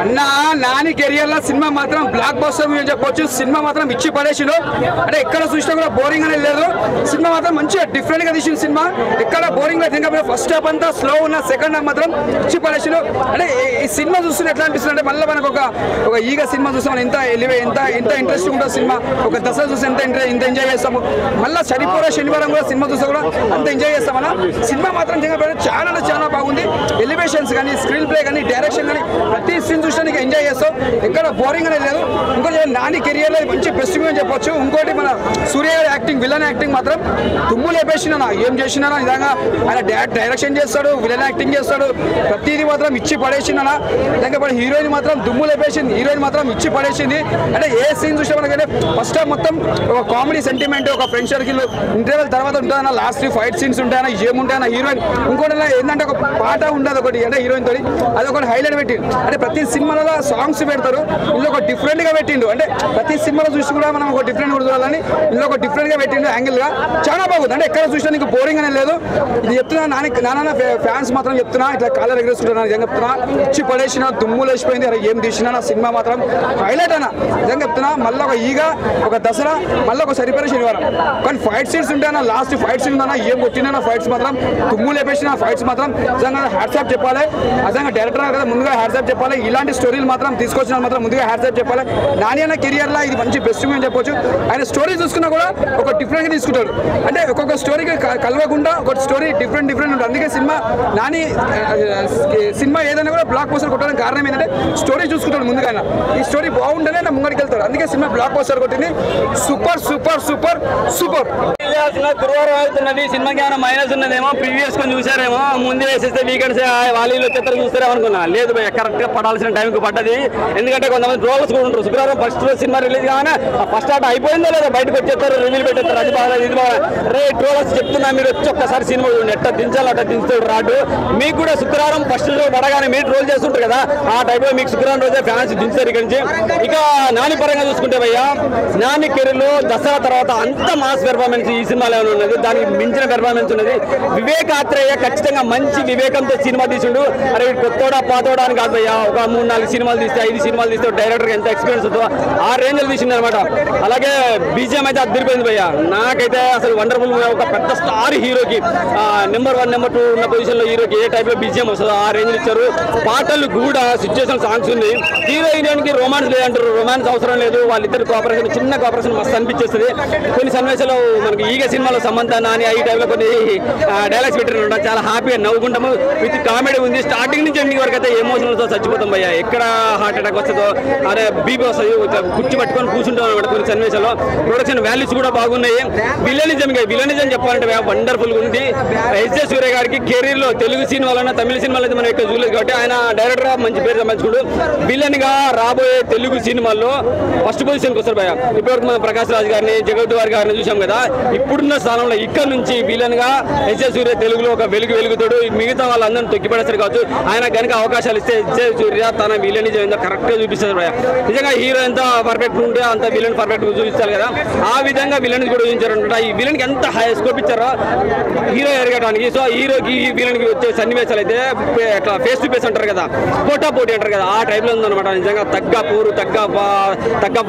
అన్న నాని కెరియర్ లో సినిమా మాత్రం బ్లాక్ బస్టర్ అని చెప్పొచ్చు. సినిమా మాత్రం ఇచ్చి పడేసిడు. అంటే ఎక్కడ చూసినా కూడా బోరింగ్ అనేది లేదు. సినిమా మాత్రం మంచిగా డిఫరెంట్ గా తీసిన సినిమా. ఎక్కడ బోరింగ్ లేదు. ఇంకా ఫస్ట్ హాఫ్ అంతా స్లో ఉన్న, సెకండ్ హాఫ్ మాత్రం ఇచ్చి పడేసిడు. అంటే ఈ సినిమా చూస్తున్న ఎట్లా అనిపిస్తుంది అంటే మళ్ళీ మనకు ఒక ఈగ సినిమా చూస్తాం ఎంత ఎంత ఇంట్రెస్ట్ ఉంటుందో సినిమా. ఒక దసరా చూసి ఎంత ఎంజాయ్ చేస్తాము. మళ్ళీ చనిపోయే శనివారం కూడా సినిమా చూస్తే కూడా అంత ఎంజాయ్ చేస్తామన్నా. సినిమా మాత్రం చాలా బాగుంది. ఎలివేషన్స్ కానీ, స్క్రీన్ ప్లే కానీ, డైరెక్షన్ కానీ ప్రతి సీన్ చూసడానికి ఎంజాయ్ చేస్తాం. ఎక్కడ బోరింగ్ అనేది లేదు. ఇంకోటి నాని కెరియర్ లో మంచి బెస్ట్ అని చెప్పొచ్చు. ఇంకోటి మన సూర్య గారి యాక్టింగ్, విలన్ యాక్టింగ్ మాత్రం దుమ్ము లేపేసిన. ఏం చేసినా నిజంగా ఆయన డైరెక్షన్ చేస్తాడు, విలన్ యాక్టింగ్ చేస్తాడు. ప్రతిదీ మాత్రం ఇచ్చి పడేసిన. లేకపోతే హీరోయిన్ మాత్రం దుమ్ము లేపేసింది. హీరోయిన్ మాత్రం ఇచ్చి పడేసింది. అంటే ఏ సీన్ చూసినా మనకైతే ఫస్ట్ హాఫ్ మొత్తం ఒక కామెడీ సెంటిమెంట్, ఒక ఫ్రెండ్ సర్కిల్, ఇంటర్వెల్ తర్వాత ఉంటుందన్న, లాస్ట్ ఫైట్ సీన్స్ ఉంటాయన్న, ఏముంటాయన్న హీరోయిన్. ఇంకోటి ఏంటంటే ఒక పాట ఉండదు ఒకటి, అంటే హీరోయిన్ తోటి అదొకటి హైలైట్ పెట్టి. అంటే ప్రతి సినిమాలో సాంగ్స్ పెడతారు, ఇందులో ఒక డిఫరెంట్ గా పెట్టిండు. అంటే ప్రతి సినిమాలో చూసి కూడా మనం ఒక డిఫరెంట్ కూడా చూడాలని ఇందులో ఒక డిఫరెంట్ గా పెట్టిండు యాంగిల్ గా. చాలా బాగుంది. అంటే ఎక్కడ చూసినా నీకు బోరింగ్ అనేది లేదు. ఇది చెప్తున్నా నాన్న ఫ్యాన్స్ మాత్రం చెప్తున్నా, ఇట్లా కాలర్ ఎగరేసుకుంటున్నా నిజంగా చెప్తున్నా. ఇచ్చి పడేసిన, దుమ్ము లేచిపోయింది. అరే ఏం తీసినా నా సినిమా మాత్రం హైలైట్ అన్న నిజంగా చెప్తున్నా. మళ్ళీ ఒక ఈగ, ఒక దసరా, మళ్ళీ ఒక సరిపోయే శనివారం. కానీ ఫైట్ సీన్స్ ఉంటాయన్న, లాస్ట్ ఫైట్ సీన్ ఉందన్న, ఏం కొట్టినా ఫైట్స్ మాత్రం దుమ్ము లేపేసిన ఫైట్స్ మాత్రం నిజంగా హ్యాట్సాప్ చెప్పాలి. నిజంగా డైరెక్టర్ కదా ముందుగా హ్యాట్సాప్ చెప్పాలి. ఇలాంటి స్టోరీలు మాత్రం తీసుకొచ్చిన మాత్రం ముందుగా హ్యాట్సాప్ చెప్పాలి. నాని అన్న కెరియర్ లో ఇది మంచి బెస్ట్ అని చెప్పొచ్చు. ఆయన స్టోరీ చూసుకున్నా కూడా ఒక డిఫరెంట్ గా తీసుకుంటాడు. అంటే ఒక్కొక్క స్టోరీకి కలవకుండా ఒక స్టోరీ డిఫరెంట్ ఉంటుంది. అందుకే నాని సినిమా ఏదైనా కూడా బ్లాక్ పోస్టర్ కొట్టడానికి కారణం ఏంటంటే స్టోరీ చూసుకుంటాడు ముందుగా. ఈ స్టోరీ బాగుంటేనే నా ముంగడికి వెళ్తాడు. అందుకే సినిమా బ్లాక్ పోస్టర్ కొట్టింది. Super super super super. గురువారం అవుతున్నది. సినిమాకి ఏమైనా మైనస్ ఉన్నదేమో, ప్రీవియస్ కొని చూసారేమో, ముందే వేసేస్తే వీకెండ్స్ వాలీలో చిత్రం చూస్తారేమో అనుకున్నా. లేదు కరెక్ట్ గా పడాల్సిన టైంకి పడ్డది. ఎందుకంటే కొంతమంది ట్రోల్స్ కూడా ఉంటారు. శుక్రవారం ఫస్ట్ రోజు సినిమా రిలీజ్ కాగానే ఫస్ట్ హాఫ్ అయిపోయిందో లేదా బయటకు వచ్చేస్తారు, రివ్యూలు పెట్టేస్తారు. అది బాగా ఇది బాగా. రే ట్రోల్స్ చెప్తున్నా, మీరు వచ్చి ఒక్కసారి సినిమా చూడండి, ఎట్లా దించాలి అట్లా దించుతాడు రాడు. మీకు కూడా శుక్రవారం ఫస్ట్ రోజు పడగానే మీరు ట్రోల్ చేస్తుంటారు కదా, ఆ టైంలో మీకు శుక్రవారం రోజే ఫ్యాన్స్ దించారు ఇక్కడి నుంచి. ఇక నాని పరంగా చూసుకుంటే భయ్యా, నాని కెరీర్లో దసరా తర్వాత అంత మాస్ పెర్ఫార్మెన్స్ ఈ సినిమాలో ఏమైనా ఉన్నది, దానికి మించిన పెర్ఫార్మెన్స్ ఉన్నది. వివేక్ ఆత్రేయ ఖచ్చితంగా మంచి వివేకంతో సినిమా తీసిండు. అరే కొత్తోడా పాతోడా అని కాదు భయ్యా, ఒక 3-4 సినిమాలు తీస్తే 5 సినిమాలు తీస్తే డైరెక్టర్ ఎంత ఎక్స్పీరియన్స్ ఉందో ఆ రేంజ్ లో తీసింది అనమాట. అలాగే బీజిఎం అయితే అద్దరిపోయింది భయ్యా. నాకైతే అసలు వండర్ఫుల్. ఒక పెద్ద స్టార్ హీరోకి నెంబర్ 1 నెంబర్ 2 ఉన్న పొజిషన్ లో హీరోకి ఏ టైప్ లో బీజిఎం వస్తుందో ఆ రేంజ్ ఇచ్చారు. పాటలు కూడా సిచ్యువేషన్ సాంగ్స్ ఉన్నాయి. హీరో హీరోయిన్ కి రొమాన్స్ లేదంటారు, రొమాన్స్ అవసరం లేదు. వాళ్ళిద్దరు కోఆపరేషన్, చిన్న కోఆపరేషన్ మస్తు అనిపించేస్తుంది. కొన్ని సన్నివేశాలు మనకి ఈగ సినిమాలో సమంత నాని ఈ టైంలో కొన్ని డైలాగ్స్ పెట్టిన చాలా హ్యాపీగా నవ్వుకుంటాము. విత్ కామెడీ ఉంది. స్టార్టింగ్ నుంచి ఎండింగ్ వరకు అయితే ఎమోషనల్తో చచ్చిపోతాం భయ్యా. ఎక్కడ హార్ట్ అటాక్ వస్తుందో, అరే బీపీ వస్తుంది, కుర్చీ పట్టుకొని కూర్చుంటాం అనమాట కొన్ని సన్నివేశాల్లో. ప్రొడక్షన్ వాల్యూస్ కూడా బాగున్నాయి. విలనిజం చెప్పాలంటే వండర్ఫుల్ ఉంది. ఎస్జే సూర్య గారికి కెరీర్ లో తెలుగు సినిమాలన్నా తమిళ సినిమాలో అయితే మనం ఎక్కువ చూడలేదు కాబట్టి ఆయన డైరెక్టర్ గా మంచి పేరు సంపాదించుకుంటూ విలన్ గా రాబోయే తెలుగు సినిమాల్లో ఫస్ట్ పొజిషన్కి వస్తారు భయ్యా. ఇప్పటివరకు మనం ప్రకాష్ రాజ్ గారిని, జగత్ గారిని చూసాం కదా. ఇప్పుడున్న స్థానంలో ఇక్కడ నుంచి విలన్ గా ఎస్జే సూర్య తెలుగులో ఒక వెలుగుతాడు. మిగతా వాళ్ళందరినీ తొక్కిపడేస్తారు కావచ్చు. ఆయన కనుక అవకాశాలు ఇస్తే ఎస్జే సూర్య తన విలనిజం ఏందో కరెక్ట్ గా చూపిస్తారు భయ్యా. నిజంగా హీరో ఎంత పర్ఫెక్ట్ ఉంటే అంత విలన్ పర్ఫెక్ట్ గా చూపిస్తారు కదా, ఆ విధంగా విలన్ కూడా చూపించారు అనమాట. ఈ విలన్ కి ఎంత హై స్కోప్ ఇచ్చారో హీరో ఎరగడానికి. సో హీరోకి విలన్ కి వచ్చే సన్నివేశాలు అయితే అట్లా ఫేస్ టు ఫేస్ అంటారు కదా, పోటా పోటీ అంటారు కదా, ఆ టైప్ లో ఉందన్నమాట. నిజంగా తగ్గ పోరు తగ్గ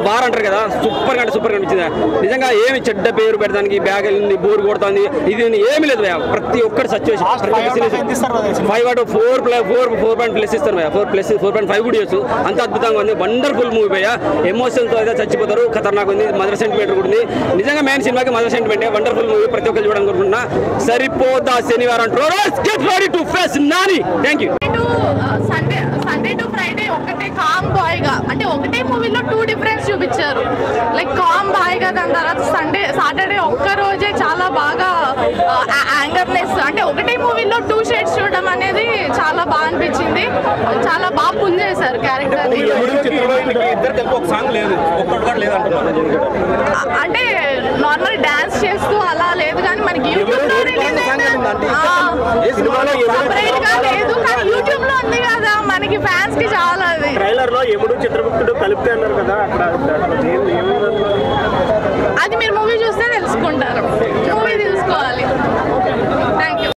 బార్ అంటారు కదా, సూపర్ గా కనిపించింది. నిజంగా ఏమి చెడ్డ పేరు పెడతానికి బ్యాగ్ వెళ్ళింది, బోర్ కొడుతుంది, ఇది ఏమి లేదు భయ్యా. ప్రతి ఒక్కటి సచ్యువేషన్ 4.+ ఇస్తారు భయ్యా. 4.5 కూడా చేయొచ్చు. అంత అద్భుతంగా ఉంది. వండర్ఫుల్ మూవీ భయ్యా. ఎమోషన్స్ తో అయితే చచ్చిపోతారు. ఖతర్నాక్ ఉంది. మదర్ సెంటిమెంట్ కూడా ఉంది. నిజంగా మెయిన్ సినిమాకి మదర్ సెంటిమెంట్. Wonderful movie. ప్రతి ఒక్కరు చూడాలని కోరుకుంటున్నా. సరిపోతా శనివారం. Get ready to face Nani. Thank you. Sunday to Friday ఒకటే కామ్ బాయ్ గా, అంటే ఒకటే మూవీలో 2 డిఫరెన్స్ చూపించారు. లైక్ కామ్ బాయ్ గా, దాని తర్వాత సాటర్డే ఒక్క రోజే చాలా బాగా యాంగర్నెస్, అంటే ఒకటే మూవీలో 2 షేడ్స్ చూడడం అనేది చాలా బాగా అనిపించింది. చాలా బాగా పుల్ చేశారు క్యారెక్టర్. అంటే నార్మల్ డాన్స్ చేస్తూ అలా లేదు, కానీ మనకి యూట్యూబ్ లో సపరేట్ గా లేదు, కానీ యూట్యూబ్ లో ఉంది కదా, మనకి ఫ్యాన్స్ కి చాలా. అది ట్రైలర్ లో ఎముడు చిత్రగుప్తుడు కలిపితే అన్నారు కదా, అక్కడ అది మీరు మూవీ చూస్తే తెలుసుకుంటారు.